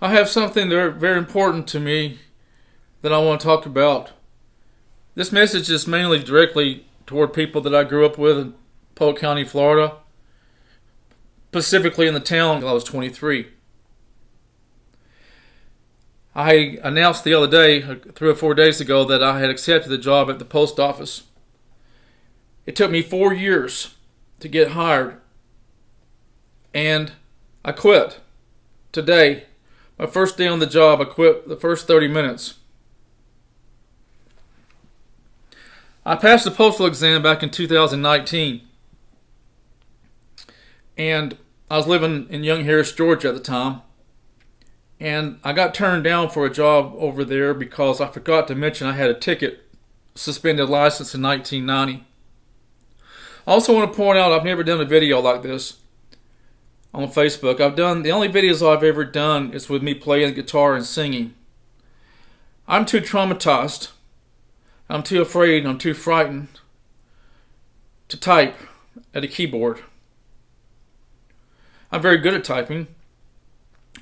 I have something very, very important to me that I want to talk about. This message is mainly directly toward people that I grew up with in Polk County, Florida, specifically in the town until I was 23. I announced the other day, 3 or 4 days ago, that I had accepted the job at the post office. It took me 4 years to get hired, and I quit today. My first day on the job, I quit the first 30 minutes. I passed the postal exam back in 2019, and I was living in Young Harris, Georgia at the time, and I got turned down for a job over there because I forgot to mention I had a ticket, suspended license in 1990. I also want to point out I've never done a video like this on Facebook. The only videos I've ever done is with me playing guitar and singing. I'm too traumatized, I'm too afraid, I'm too frightened to type at a keyboard. I'm very good at typing,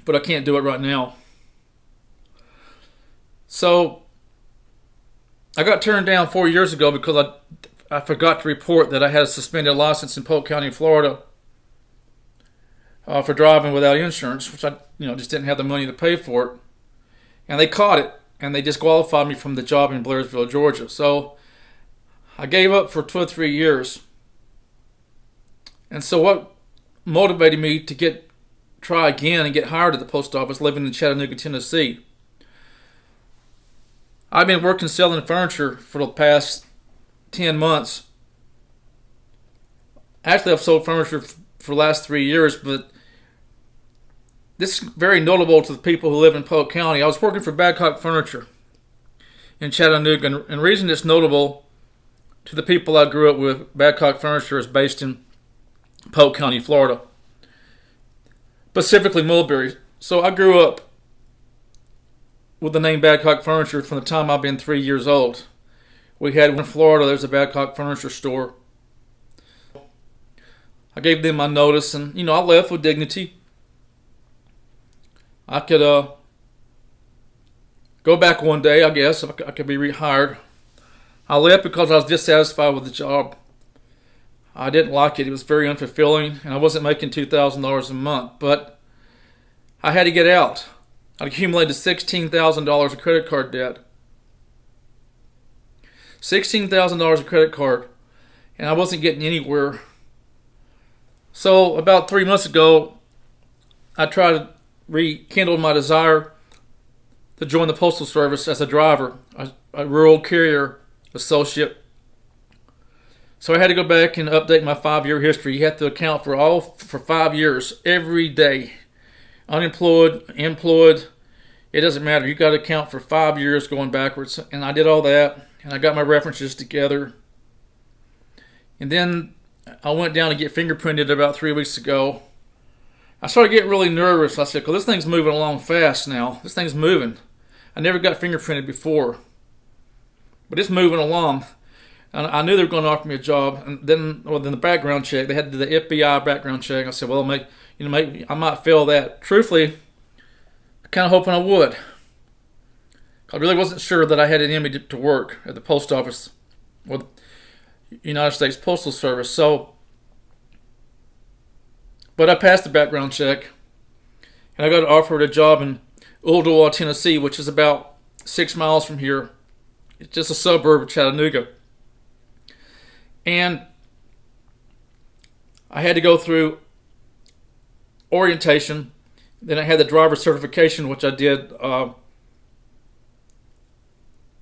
but I can't do it right now. So I got turned down 4 years ago because I forgot to report that I had a suspended license in Polk County, Florida, for driving without insurance, which I just didn't have the money to pay for it. And they caught it, and they disqualified me from the job in Blairsville, Georgia. So I gave up for 2 or 3 years. And so what motivated me to try again and get hired at the post office, living in Chattanooga, Tennessee? I've been working selling furniture for the past 10 months. Actually, I've sold furniture for the last 3 years, but this is very notable to the people who live in Polk County. I was working for Badcock Furniture in Chattanooga, and the reason it's notable to the people I grew up with, Badcock Furniture is based in Polk County, Florida, specifically Mulberry. So I grew up with the name Badcock Furniture from the time I've been 3 years old. We had one in Florida, there's a Badcock Furniture store. I gave them my notice, and I left with dignity. I could go back one day, I guess, if I could be rehired. I left because I was dissatisfied with the job. I didn't like it. It was very unfulfilling, and I wasn't making $2,000 a month. But I had to get out. I accumulated $16,000 of credit card debt. $16,000 of credit card, and I wasn't getting anywhere. So about 3 months ago, I tried to rekindle my desire to join the Postal Service as a driver, a rural carrier associate. So I had to go back and update my 5-year history. You have to account for 5 years, every day. Unemployed, employed, it doesn't matter. You got to account for 5 years going backwards. And I did all that, and I got my references together. And then I went down to get fingerprinted about 3 weeks ago. I started getting really nervous. I said, "Well, this thing's moving along fast now. This thing's moving. I never got fingerprinted before, but it's moving along." And I knew they were going to offer me a job. And then the background check, they had to do the FBI background check. I said, "Well, maybe I might fail that." Truthfully, I kind of hoping I would. I really wasn't sure that I had it in me to work at the post office or the United States Postal Service. But I passed the background check, and I got offered a job in Ooltewah, Tennessee, which is about 6 miles from here. It's just a suburb of Chattanooga. And I had to go through orientation. Then I had the driver certification, which I did Friday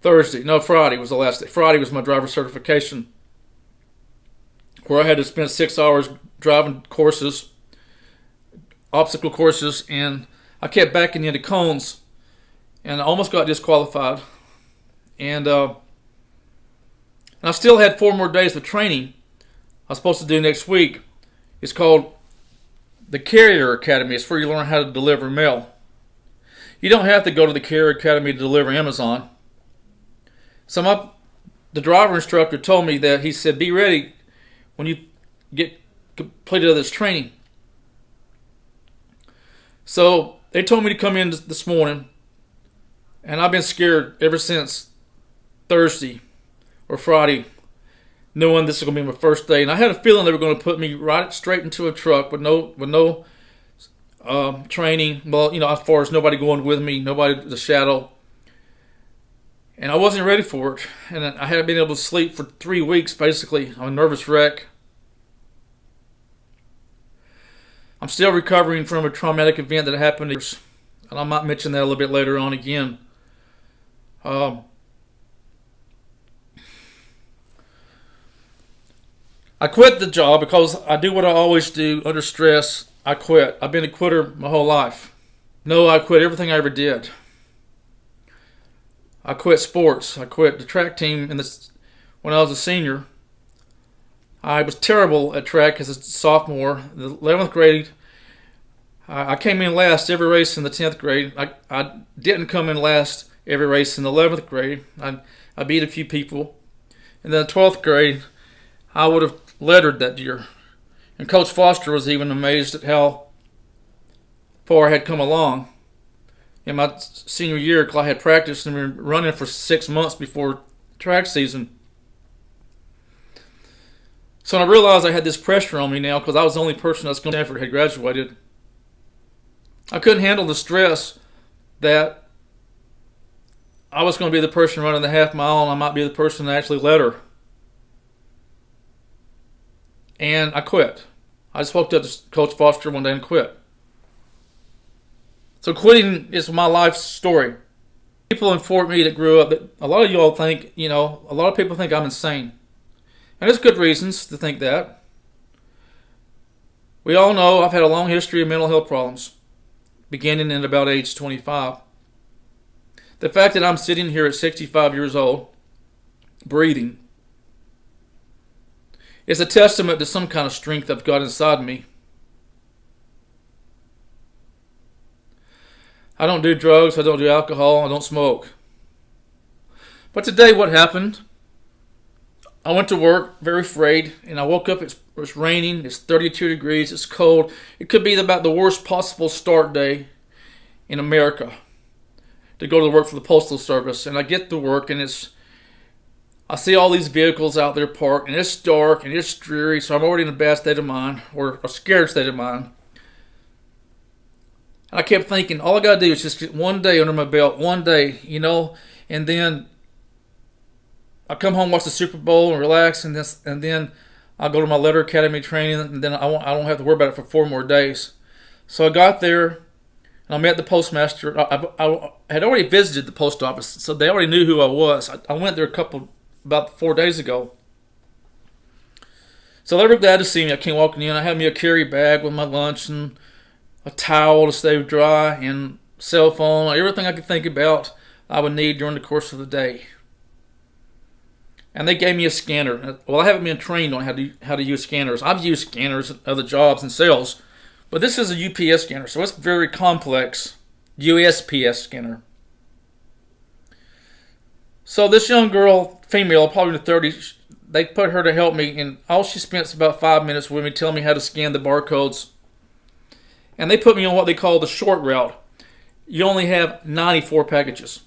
was the last day. Friday was my driver certification, where I had to spend 6 hours driving courses, obstacle courses, and I kept backing into cones, and I almost got disqualified. And I still had 4 more days of training I was supposed to do next week. It's called the Carrier Academy. It's where you learn how to deliver mail. You don't have to go to the Carrier Academy to deliver Amazon. So the driver instructor told me that he said, "Be ready when you get completed this training." So They told me to come in this morning, and I've been scared ever since Thursday or Friday, knowing this is going to be my first day. And I had a feeling they were going to put me right straight into a truck with no training. Well, as far as nobody going with me, nobody to shadow. And I wasn't ready for it. And I hadn't been able to sleep for 3 weeks, basically. I'm a nervous wreck. I'm still recovering from a traumatic event that happened. And I might mention that a little bit later on again. I quit the job because I do what I always do under stress. I quit. I've been a quitter my whole life. No, I quit everything I ever did. I quit sports. I quit the track team when I was a senior. I was terrible at track as a sophomore. The 11th grade, I came in last every race in the 10th grade. I didn't come in last every race in the 11th grade. I beat a few people. In the 12th grade, I would have lettered that year. And Coach Foster was even amazed at how far I had come along. In my senior year, because I had practiced and been running for 6 months before track season. So I realized I had this pressure on me now because I was the only person that's going to Stanford had graduated. I couldn't handle the stress that I was going to be the person running the half mile and I might be the person that actually led her. And I quit. I just walked up to Coach Foster one day and quit. So quitting is my life story. People in Fort Meade that grew up, a lot of y'all think, a lot of people think I'm insane. And there's good reasons to think that. We all know I've had a long history of mental health problems, beginning at about age 25. The fact that I'm sitting here at 65 years old, breathing, is a testament to some kind of strength I've got inside me. I don't do drugs, I don't do alcohol, I don't smoke. But today what happened, I went to work very afraid, and I woke up, it's raining, it's 32 degrees, it's cold. It could be about the worst possible start day in America to go to work for the Postal Service. And I get to work, and I see all these vehicles out there parked, and it's dark, and it's dreary, so I'm already in a bad state of mind, or a scared state of mind. And I kept thinking, all I got to do is just get one day under my belt, one day, and then I come home, watch the Super Bowl, and relax, and then I'll go to my letter academy training, and then I don't have to worry about it for 4 more days. So I got there, and I met the postmaster. I had already visited the post office, so they already knew who I was. I went there about 4 days ago. So they were glad to see me. I came walking in. I had me a carry bag with my lunch and a towel to stay dry and cell phone, everything I could think about I would need during the course of the day. And they gave me a scanner. Well, I haven't been trained on how to use scanners. I've used scanners at other jobs and sales, but this is a UPS scanner, so it's very complex. USPS scanner. So this young girl, female, probably in the 30s, they put her to help me, and all she spent was about 5 minutes with me telling me how to scan the barcodes. And they put me on what they call the short route. You only have 94 packages.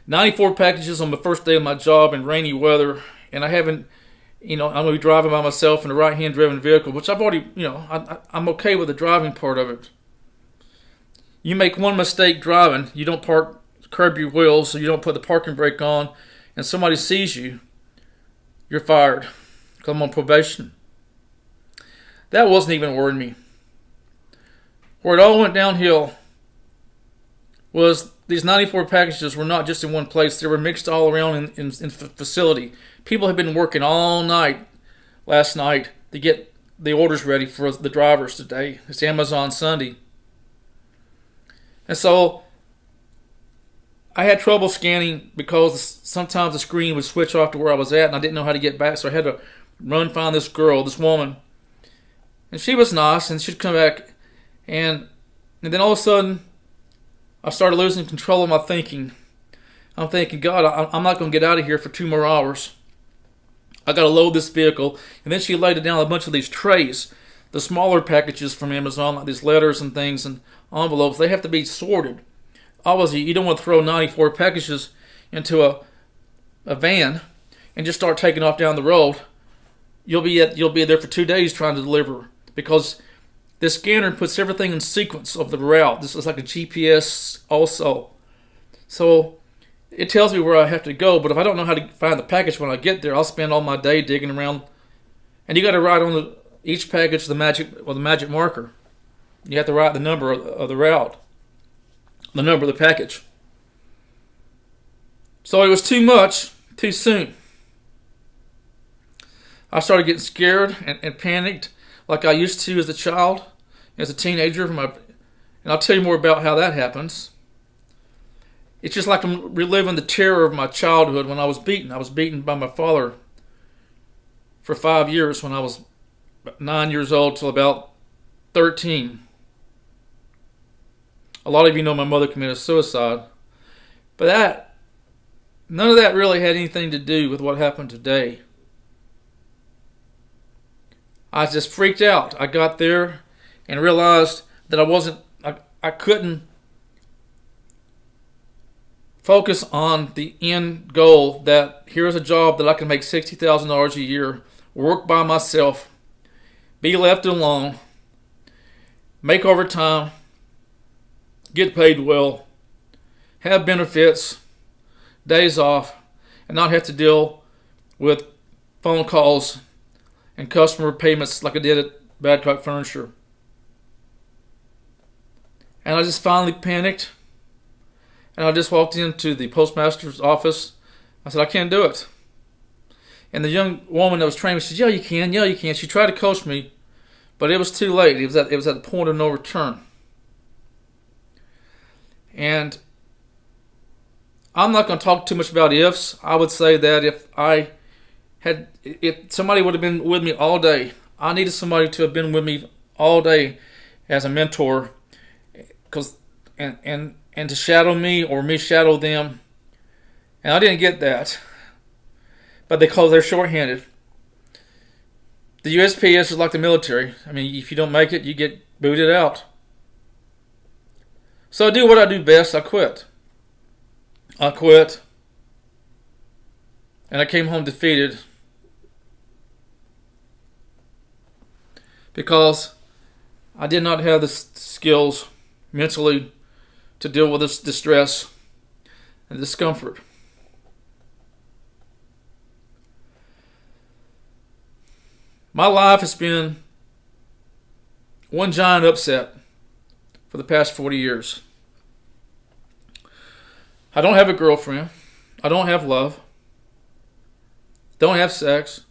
94 packages on the first day of my job in rainy weather, and I haven't, I'm going to be driving by myself in a right-hand driven vehicle, which I've already, I'm okay with the driving part of it. You make one mistake driving, you don't curb your wheels, so you don't put the parking brake on, and somebody sees you, you're fired. Because I'm on probation. That wasn't even worrying me. Where it all went downhill was these 94 packages were not just in one place. They were mixed all around in facility. People had been working all night last night to get the orders ready for the drivers today. It's Amazon Sunday. And so I had trouble scanning because sometimes the screen would switch off to where I was at and I didn't know how to get back. So I had to run find this girl, this woman. And she was nice and she'd come back. And then all of a sudden, I started losing control of my thinking. I'm thinking, God, I'm not going to get out of here for 2 more hours. I got to load this vehicle. And then she laid down a bunch of these trays the smaller packages from Amazon, like these letters and things and envelopes, they have to be sorted. Obviously, you don't want to throw 94 packages into a van and just start taking off down the road. You'll be there for 2 days trying to deliver, because this scanner puts everything in sequence of the route. This is like a GPS also. So it tells me where I have to go, but if I don't know how to find the package when I get there, I'll spend all my day digging around. And you got to write on each package the magic marker. You have to write the number of the route, the number of the package. So it was too much, too soon. I started getting scared and panicked like I used to as a child, as a teenager. And I'll tell you more about how that happens. It's just like I'm reliving the terror of my childhood when I was beaten. I was beaten by my father for 5 years when I was 9 years old till about 13. A lot of you know my mother committed suicide. But none of that really had anything to do with what happened today. I just freaked out. I got there and realized that I couldn't focus on the end goal, that here's a job that I can make $60,000 a year, work by myself, be left alone, make overtime, get paid well, have benefits, days off, and not have to deal with phone calls and customer payments like I did at Badcock Furniture. And I just finally panicked. And I just walked into the postmaster's office. I said, I can't do it. And the young woman that was training me said, yeah, you can. She tried to coach me, but it was too late. It was at the point of no return. And I'm not going to talk too much about ifs. I would say that if somebody would have been with me all day, I needed somebody to have been with me all day as a mentor, and to shadow me or me shadow them. And I didn't get that. But they're shorthanded. The USPS is like the military. I mean, if you don't make it, you get booted out. So I do what I do best. I quit. And I came home defeated. Because I did not have the skills mentally to deal with this distress and discomfort. My life has been one giant upset for the past 40 years. I don't have a girlfriend. I don't have love. Don't have sex.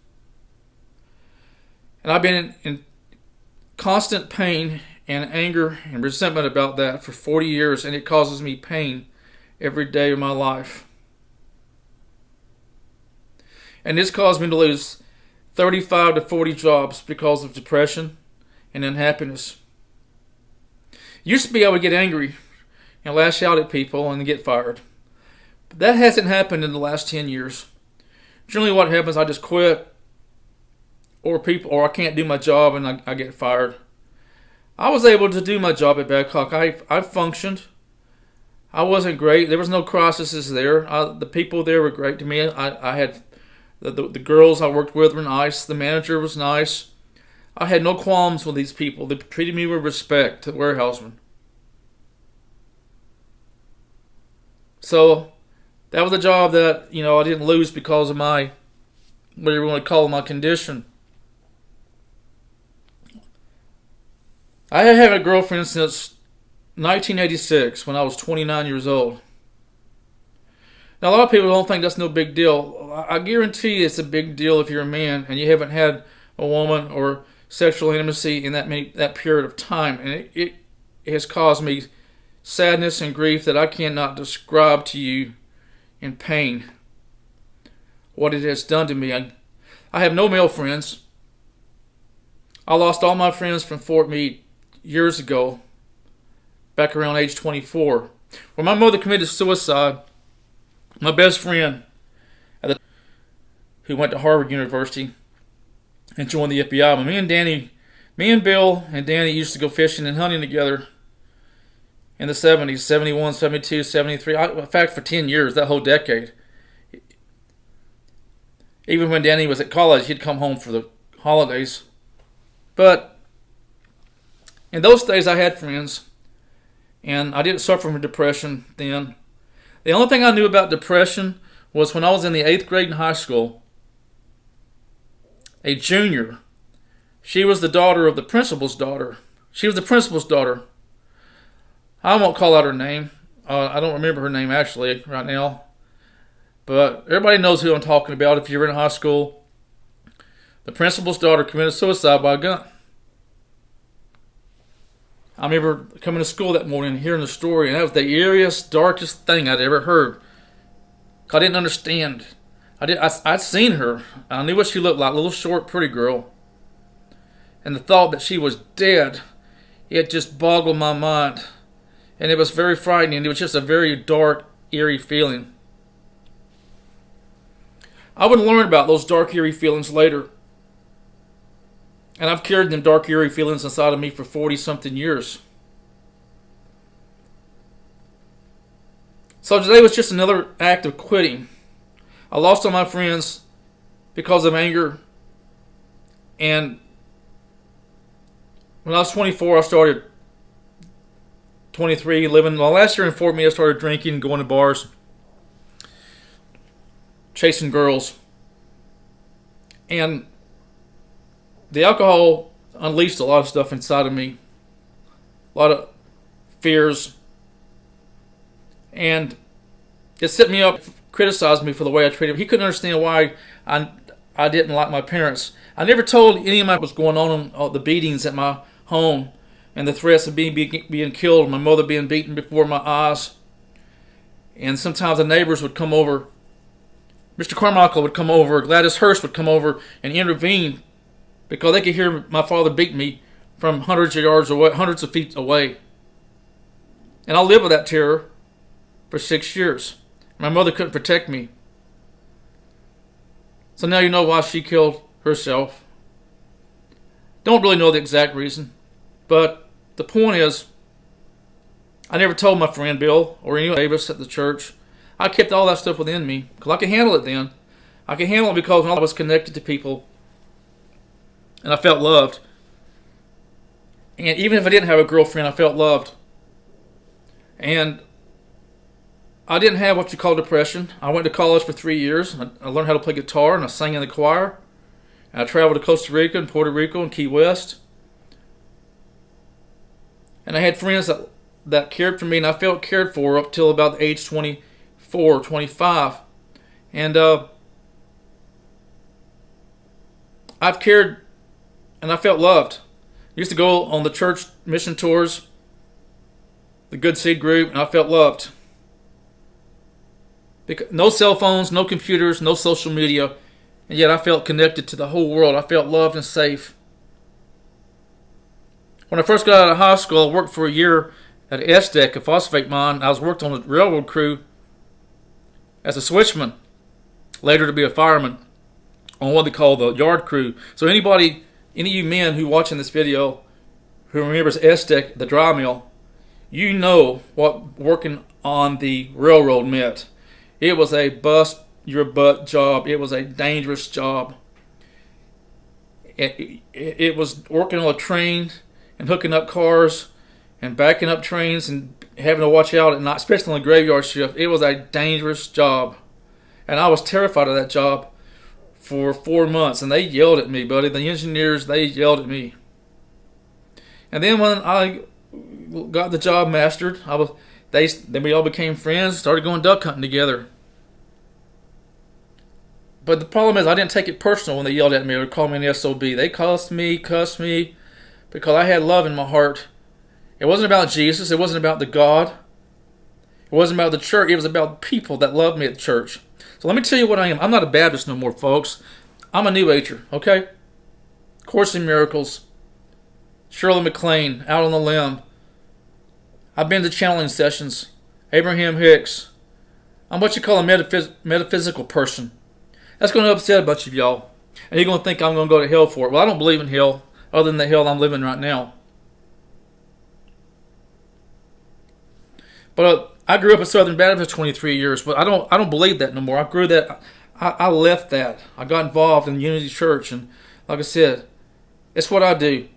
And I've been in constant pain and anger and resentment about that for 40 years, and it causes me pain every day of my life. And this caused me to lose 35 to 40 jobs because of depression and unhappiness. Used to be able to get angry and lash out at people and get fired. But that hasn't happened in the last 10 years. Generally what happens, I just quit, or I can't do my job and I get fired. I was able to do my job at Badcock. I functioned. I wasn't great. There was no crises there. The people there were great to me. I had the girls I worked with were nice. The manager was nice. I had no qualms with these people. They treated me with respect, the warehousemen. So that was a job that, I didn't lose because of my, whatever you want to call it, my condition. I had had a girlfriend since 1986 when I was 29 years old. Now, a lot of people don't think that's no big deal. I guarantee you it's a big deal if you're a man and you haven't had a woman or sexual intimacy in that period of time. And it has caused me sadness and grief that I cannot describe to you in pain. What it has done to me. I have no male friends. I lost all my friends from Fort Meade years ago, back around age 24. When my mother committed suicide, my best friend, who went to Harvard University and joined the FBI, but me and Danny Me and Bill and Danny used to go fishing and hunting together in the 70s, 71, 72, 73. In fact, for 10 years, that whole decade. Even when Danny was at college, he'd come home for the holidays. But in those days, I had friends, and I didn't suffer from depression then. The only thing I knew about depression was when I was in the 8th grade in high school, a junior. She was the daughter of the principal's daughter. She was the principal's daughter. I won't call out her name. I don't remember her name actually right now. But everybody knows who I'm talking about if you're in high school. The principal's daughter committed suicide by a gun. I remember coming to school that morning and hearing the story, and that was the eeriest, darkest thing I'd ever heard. I didn't understand. I'd seen her. I knew what she looked like, a little short, pretty girl. And the thought that she was dead, it just boggled my mind. And it was very frightening. It was just a very dark, eerie feeling. I would learn about those dark, eerie feelings later. And I've carried them dark, eerie feelings inside of me for 40-something years. So today was just another act of quitting. I lost all my friends because of anger. And when I was 24, I started 23, living. Well, last year in Fort Meade, I started drinking, going to bars, chasing girls. And the alcohol unleashed a lot of stuff inside of me. A lot of fears. And it set me up, criticized me for the way I treated him. He couldn't understand why I didn't like my parents. I never told any of my what was going on the beatings at my home and the threats of being killed, my mother being beaten before my eyes. And sometimes the neighbors would come over. Mr. Carmichael would come over. Gladys Hurst would come over and intervene because they could hear my father beat me from hundreds of yards away, hundreds of feet away. And I lived with that terror for 6 years. My mother couldn't protect me. So now you know why she killed herself. Don't really know the exact reason. But the point is, I never told my friend Bill or any of us at the church. I kept all that stuff within me because I could handle it then. I could handle it because I was connected to people and I felt loved. And even if I didn't have a girlfriend, I felt loved. And I didn't have what you call depression. I went to college for 3 years. I learned how to play guitar and I sang in the choir. And I traveled to Costa Rica and Puerto Rico and Key West. And I had friends that cared for me, and I felt cared for up till about age 24, 25. And I've cared, and I felt loved. I used to go on the church mission tours, the Good Seed group, and I felt loved. Because no cell phones, no computers, no social media, and yet I felt connected to the whole world. I felt loved and safe. When I first got out of high school, I worked for a year at SDEC, a phosphate mine. I was worked on a railroad crew as a switchman, later to be a fireman on what they call the yard crew. So any of you men who watching this video who remembers SDEC, the dry mill, you know what working on the railroad meant. It was a bust your butt job. It was a dangerous job. It was working on a train and hooking up cars and backing up trains and having to watch out at night, especially on the graveyard shift. It was a dangerous job. And I was terrified of that job for 4 months. And they yelled at me, buddy. The engineers, they yelled at me. And then when I got the job mastered, then we all became friends, started going duck hunting together. But the problem is I didn't take it personal when they yelled at me or called me an SOB. They cussed me, because I had love in my heart. It wasn't about Jesus. It wasn't about the God. It wasn't about the church. It was about people that loved me at the church. So let me tell you what I am. I'm not a Baptist no more, folks. I'm a New Ager, okay? Course in Miracles. Shirley MacLaine, Out on the Limb. I've been to channeling sessions. Abraham Hicks. I'm what you call a metaphysical person. That's going to upset a bunch of y'all. And you're going to think I'm going to go to hell for it. Well, I don't believe in hell. other than the hell I'm living right now. But I grew up in Southern Baptist for 23 years, but I don't believe that no more. I left that. I got involved in Unity Church, and like I said, it's what I do.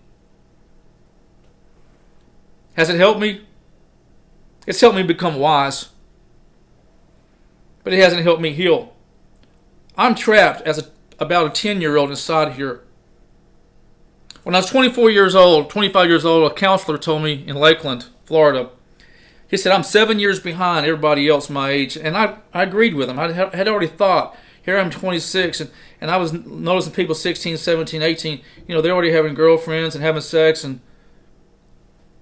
Has it helped me? It's helped me become wise, but it hasn't helped me heal. I'm trapped as about a 10-year-old inside here. When I was 25 years old, a counselor told me in Lakeland, Florida, he said, I'm 7 years behind everybody else my age. And I agreed with him. I had already thought, here I'm 26, and I was noticing people 16, 17, 18, they're already having girlfriends and having sex and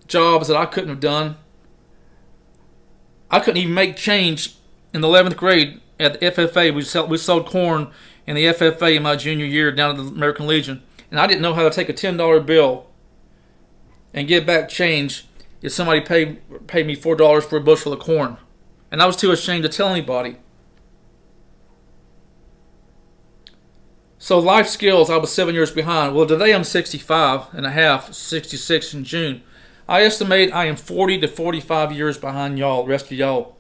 jobs that I couldn't have done. I couldn't even make change in the 11th grade at the FFA. We sold corn in the FFA in my junior year down at the American Legion. And I didn't know how to take a $10 bill and get back change if somebody paid me $4 for a bushel of corn. And I was too ashamed to tell anybody. So life skills, I was 7 years behind. Well, today I'm 65 and a half, 66 in June. I estimate I am 40 to 45 years behind y'all, the rest of y'all.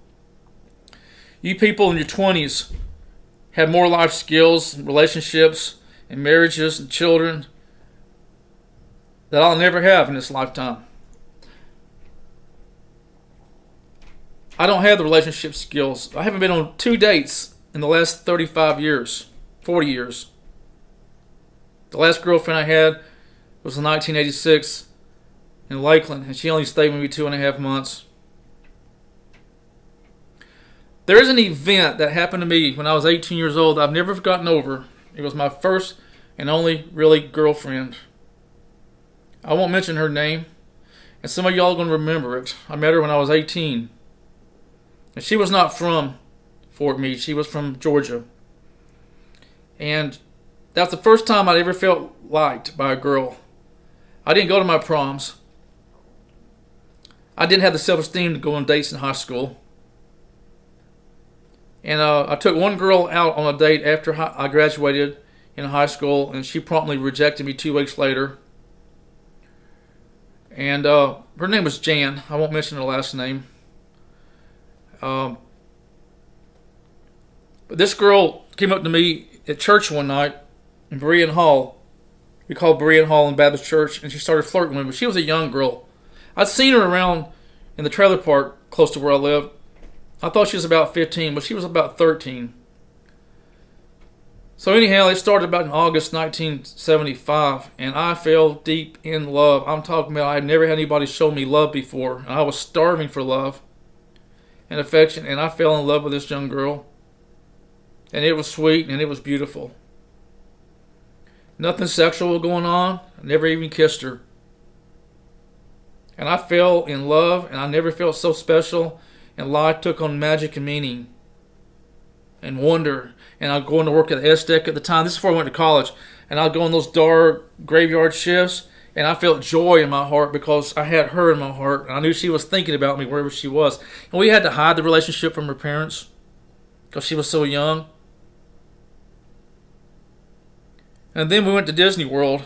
You people in your 20s have more life skills, relationships, and marriages and children that I'll never have in this lifetime. I don't have the relationship skills. I haven't been on 2 dates in the last 35 years, 40 years. The last girlfriend I had was in 1986 in Lakeland, and she only stayed with me 2.5 months. There is an event that happened to me when I was 18 years old that I've never gotten over. It was my first and only really girlfriend. I won't mention her name, and some of y'all are going to remember it. I met her when I was 18. And she was not from Fort Meade. She was from Georgia. And that was the first time I'd ever felt liked by a girl. I didn't go to my proms. I didn't have the self-esteem to go on dates in high school. And I took one girl out on a date after I graduated in high school, and she promptly rejected me 2 weeks later. And her name was Jan. I won't mention her last name. But this girl came up to me at church one night in Berean Hall. We called Berean Hall in Baptist Church, and she started flirting with me. But she was a young girl. I'd seen her around in the trailer park close to where I lived. I thought she was about 15, but she was about 13. So anyhow, it started about in August 1975, and I fell deep in love. I'm talking about I had never had anybody show me love before, and I was starving for love and affection, and I fell in love with this young girl. And it was sweet, and it was beautiful. Nothing sexual going on. I never even kissed her. And I fell in love, and I never felt so special, and life took on magic and meaning and wonder. And I was going to work at SDEC at the time. This is before I went to college. And I'd go on those dark graveyard shifts, and I felt joy in my heart because I had her in my heart, and I knew she was thinking about me wherever she was. And we had to hide the relationship from her parents because she was so young. And then we went to Disney World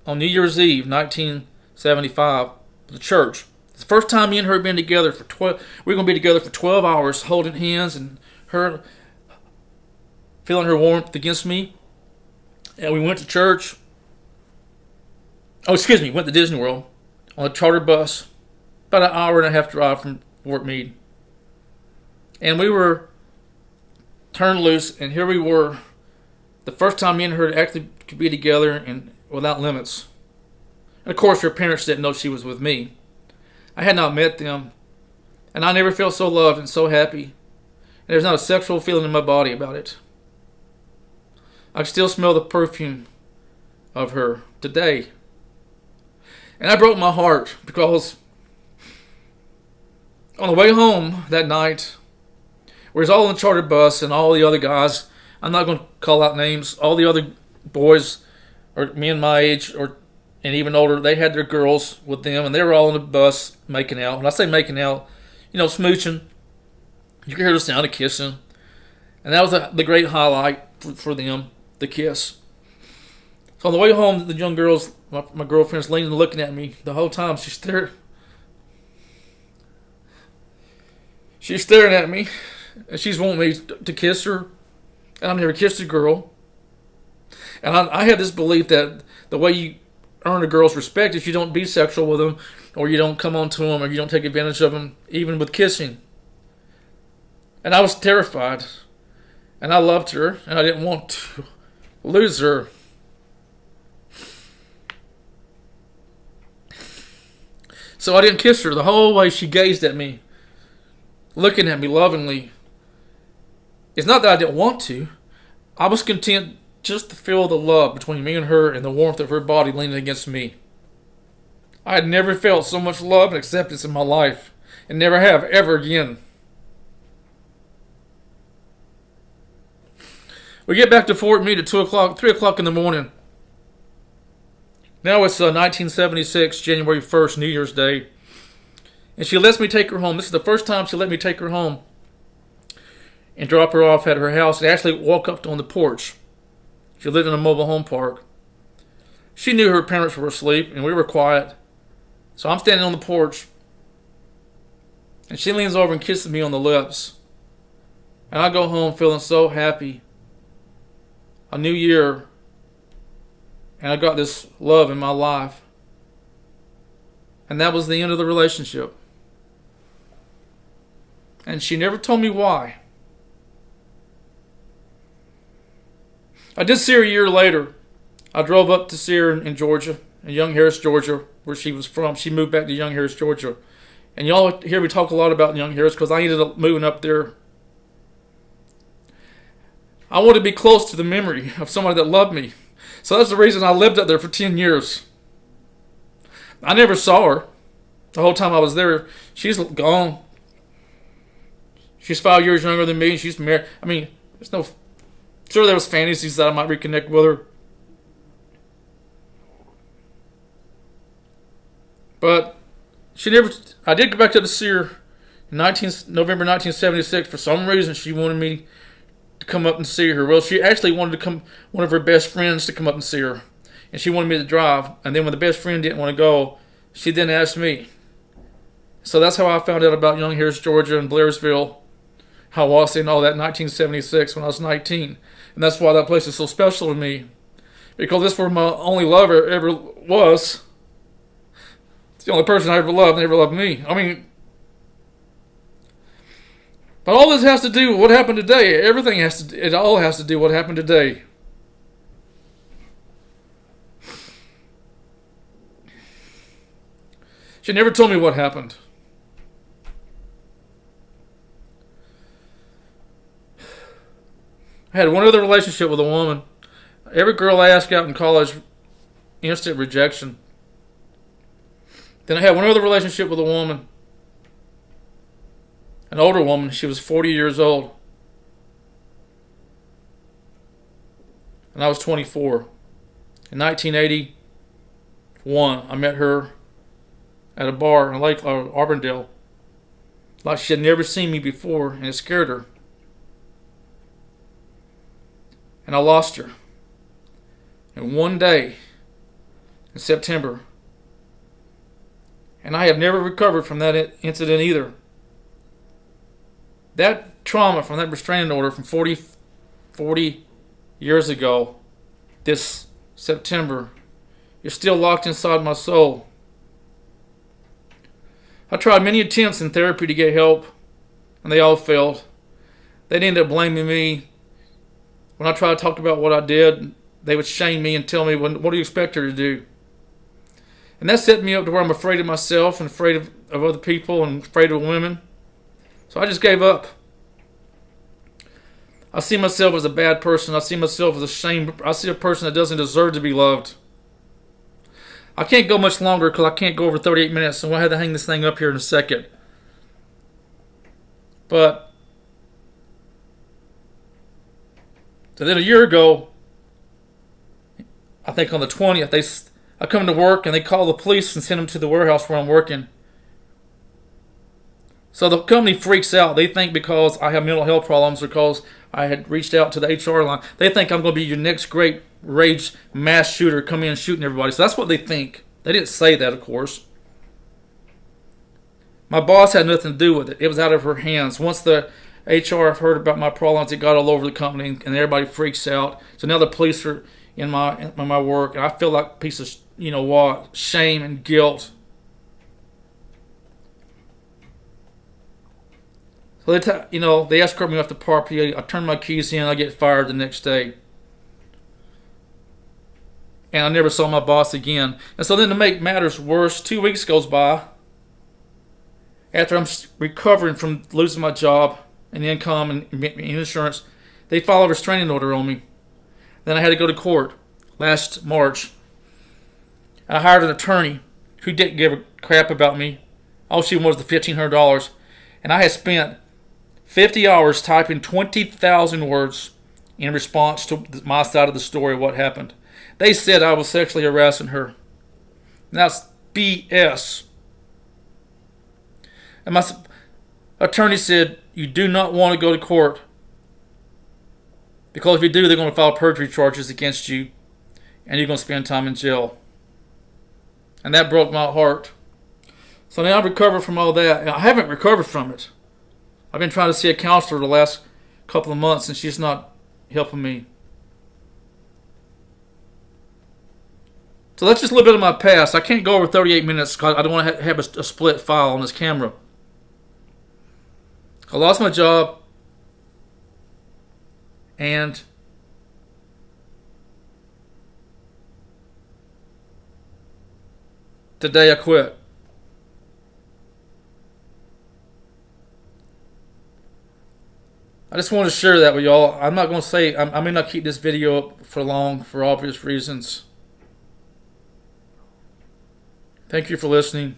on New Year's Eve, 1975, the church. It's the first time me and her had been together for 12. We were going to be together for 12 hours, holding hands, and her feeling her warmth against me. And we went to church. Went to Disney World on a charter bus, about an hour and a half drive from Fort Meade. And we were turned loose, and here we were. The first time me and her actually could be together and without limits. And of course, her parents didn't know she was with me. I had not met them, and I never felt so loved and so happy. And there's not a sexual feeling in my body about it. I can still smell the perfume of her today. And I broke my heart because on the way home that night, we was all on the charter bus and all the other guys, I'm not going to call out names, all the other boys, or men my age, and even older, they had their girls with them, and they were all on the bus making out. When I say making out, smooching. You could hear the sound of kissing. And that was the great highlight for them, the kiss. So on the way home, the young girls My girlfriend's leaning and looking at me the whole time. She's staring at me, and she's wanting me to kiss her. And I've never kissed a girl. And I had this belief that the way you earn a girl's respect is you don't be sexual with them, or you don't come on to them, or you don't take advantage of them, even with kissing. And I was terrified. And I loved her, and I didn't want to lose her. So I didn't kiss her. The whole way she gazed at me, looking at me lovingly. It's not that I didn't want to. I was content just to feel the love between me and her and the warmth of her body leaning against me. I had never felt so much love and acceptance in my life, and never have ever again. We get back to Fort Meade at 3 o'clock in the morning. Now it's 1976, January 1st, New Year's Day. And she lets me take her home. This is the first time she let me take her home and drop her off at her house and actually walk up on the porch. She lived in a mobile home park. She knew her parents were asleep and we were quiet. So I'm standing on the porch and she leans over and kisses me on the lips. And I go home feeling so happy. A new year. And I got this love in my life. And that was the end of the relationship. And she never told me why. I did see her a year later. I drove up to see her in Georgia, in Young Harris, Georgia, where she was from. She moved back to Young Harris, Georgia. And y'all hear me talk a lot about Young Harris because I ended up moving up there. I wanted to be close to the memory of somebody that loved me. So that's the reason I lived up there for 10 years. I never saw her the whole time I was there. She's gone. She's 5 years younger than me, and she's married. I mean, there's no... Sure, there was fantasies that I might reconnect with her. But she never... I did go back up to see her in November 1976. For some reason, she wanted me to come up and see her. Well, she actually wanted to come... One of her best friends to come up and see her. And she wanted me to drive. And then when the best friend didn't want to go, she then asked me. So that's how I found out about Young Harris, Georgia, and Blairsville, Hiawassee, and all that in 1976 when I was 19. And that's why that place is so special to me. Because this is where my only lover ever was. It's the only person I ever loved and ever loved me. I mean, but all this has to do with what happened today. It all has to do with what happened today. She never told me what happened. I had one other relationship with a woman. Every girl I asked out in college, instant rejection. Then I had one other relationship with a woman. An older woman. She was 40 years old. And I was 24. In 1981, I met her at a bar in Lake Auburndale. Like she had never seen me before, and it scared her. And I lost her. And one day, in September, and I have never recovered from that incident either. That trauma from that restraining order from 40 years ago, this September, is still locked inside my soul. I tried many attempts in therapy to get help, and they all failed. They'd end up blaming me. When I tried to talk about what I did, they would shame me and tell me, what do you expect her to do? And that set me up to where I'm afraid of myself and afraid of other people and afraid of women. So I just gave up. I see myself as a bad person. I see myself as a shame. I see a person that doesn't deserve to be loved. I can't go much longer because I can't go over 38 minutes, so I have to hang this thing up here in a second. But so then a year ago, I think on the 20th, I come to work and they call the police and send them to the warehouse where I'm working. So the company freaks out. They think because I have mental health problems or because I had reached out to the HR line, they think I'm going to be your next great rage mass shooter, come in shooting everybody. So that's what they think. They didn't say that, of course. My boss had nothing to do with it. It was out of her hands. Once the HR heard about my problems, it got all over the company, and everybody freaks out. So now the police are in my work, and I feel like a piece of, shame and guilt. So they escort me off the property. I turn my keys in. I get fired the next day. And I never saw my boss again. And so then to make matters worse, 2 weeks goes by. After I'm recovering from losing my job and income and insurance, they filed a restraining order on me. Then I had to go to court last March. I hired an attorney who didn't give a crap about me. All she wanted was the $1,500. And I had spent 50 hours typing 20,000 words in response to my side of the story of what happened. They said I was sexually harassing her. And that's BS. And my attorney said, you do not want to go to court. Because if you do, they're going to file perjury charges against you. And you're going to spend time in jail. And that broke my heart. So now I've recovered from all that. I haven't recovered from it. I've been trying to see a counselor the last couple of months, and she's not helping me. So that's just a little bit of my past. I can't go over 38 minutes because I don't want to have a split file on this camera. I lost my job, and today I quit. I just wanted to share that with y'all. I'm not going to say, I may not keep this video up for long for obvious reasons. Thank you for listening.